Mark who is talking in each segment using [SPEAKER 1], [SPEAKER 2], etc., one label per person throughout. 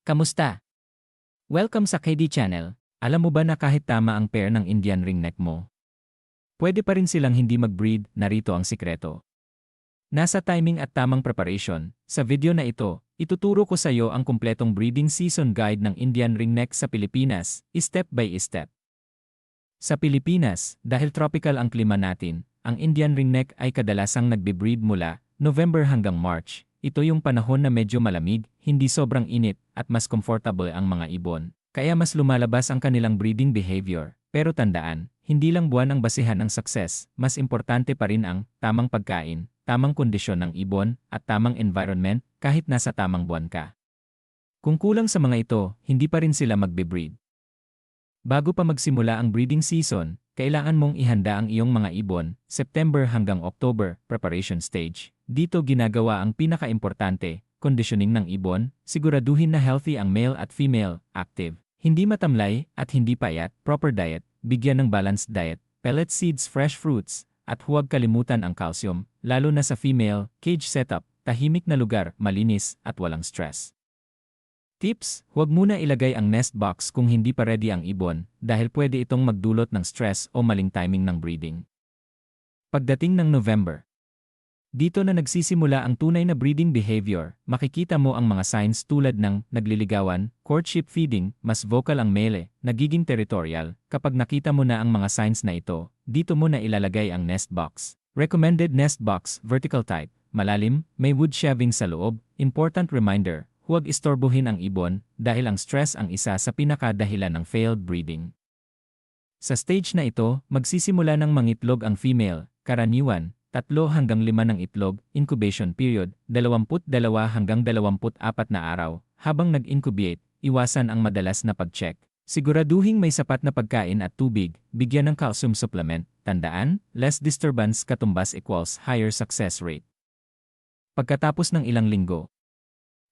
[SPEAKER 1] Kamusta? Welcome sa KD Channel. Alam mo ba na kahit tama ang pair ng Indian ringneck mo, pwede pa rin silang hindi mag-breed? Narito ang sikreto. Nasa timing at tamang preparation. Sa video na ito, ituturo ko sa iyo ang kumpletong breeding season guide ng Indian ringneck sa Pilipinas, step by step. Sa Pilipinas, dahil tropical ang klima natin, ang Indian ringneck ay kadalasang nagbe-breed mula November hanggang March. Ito yung panahon na medyo malamig, hindi sobrang init, at mas comfortable ang mga ibon. Kaya mas lumalabas ang kanilang breeding behavior. Pero tandaan, hindi lang buwan ang basihan ng success, mas importante pa rin ang tamang pagkain, tamang kondisyon ng ibon, at tamang environment kahit nasa tamang buwan ka. Kung kulang sa mga ito, hindi pa rin sila magbe-breed. Bago pa magsimula ang breeding season, kailangan mong ihanda ang iyong mga ibon, September hanggang October, preparation stage. Dito ginagawa ang pinaka-importante, conditioning ng ibon, siguraduhin na healthy ang male at female, active. Hindi matamlay at hindi payat, proper diet, bigyan ng balanced diet, pellet seeds, fresh fruits, at huwag kalimutan ang calcium, lalo na sa female, cage setup, tahimik na lugar, malinis, at walang stress. Tips: huwag muna ilagay ang nest box kung hindi pa ready ang ibon dahil pwede itong magdulot ng stress o maling timing ng breeding. Pagdating ng November, dito na nagsisimula ang tunay na breeding behavior. Makikita mo ang mga signs tulad ng nagliligawan, courtship feeding, mas vocal ang male, nagiging territorial. Kapag nakita mo na ang mga signs na ito, dito mo na ilalagay ang nest box. Recommended nest box, vertical type, malalim, may wood shelving sa loob. Important reminder: huwag istorbohin ang ibon dahil ang stress ang isa sa pinakadahilan ng failed breeding. Sa stage na ito, magsisimula ng mangitlog ang female, karaniwan, 3 hanggang 5 ng itlog, incubation period, 22 hanggang 24 na araw. Habang nag-incubate, iwasan ang madalas na pag-check. Siguraduhin may sapat na pagkain at tubig, bigyan ng calcium supplement. Tandaan, less disturbance katumbas equals higher success rate. Pagkatapos ng ilang linggo,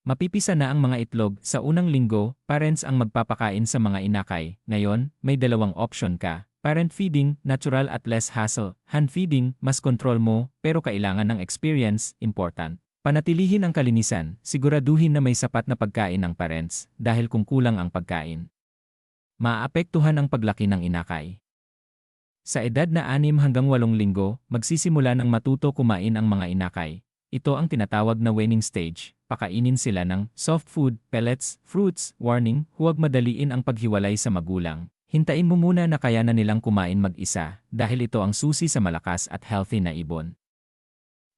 [SPEAKER 1] mapipisa na ang mga itlog. Sa unang linggo, parents ang magpapakain sa mga inakay. Ngayon, may dalawang option ka. Parent feeding, natural at less hassle. Hand feeding, mas control mo, pero kailangan ng experience, important. Panatilihin ang kalinisan, siguraduhin na may sapat na pagkain ng parents, dahil kung kulang ang pagkain, maaapektuhan ang paglaki ng inakay. Sa edad na 6 hanggang 8 linggo, magsisimula ng matuto kumain ang mga inakay. Ito ang tinatawag na weaning stage. Pakainin sila ng soft food, pellets, fruits. Warning: huwag madaliin ang paghiwalay sa magulang. Hintayin mo muna na kaya na nilang kumain mag-isa dahil ito ang susi sa malakas at healthy na ibon.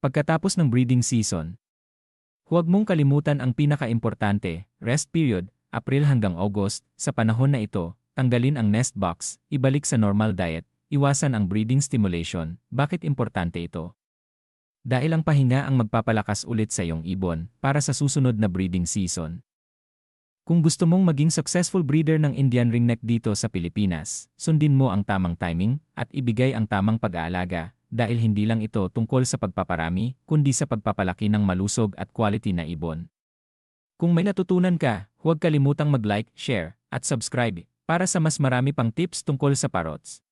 [SPEAKER 1] Pagkatapos ng breeding season, huwag mong kalimutan ang pinaka-importante, rest period, April hanggang August. Sa panahon na ito, tanggalin ang nest box, ibalik sa normal diet, iwasan ang breeding stimulation. Bakit importante ito? Dahil ang pahinga ang magpapalakas ulit sa iyong ibon para sa susunod na breeding season. Kung gusto mong maging successful breeder ng Indian ringneck dito sa Pilipinas, sundin mo ang tamang timing at ibigay ang tamang pag-aalaga dahil hindi lang ito tungkol sa pagpaparami kundi sa pagpapalaki ng malusog at quality na ibon. Kung may natutunan ka, huwag kalimutang mag-like, share, at subscribe para sa mas marami pang tips tungkol sa parrots.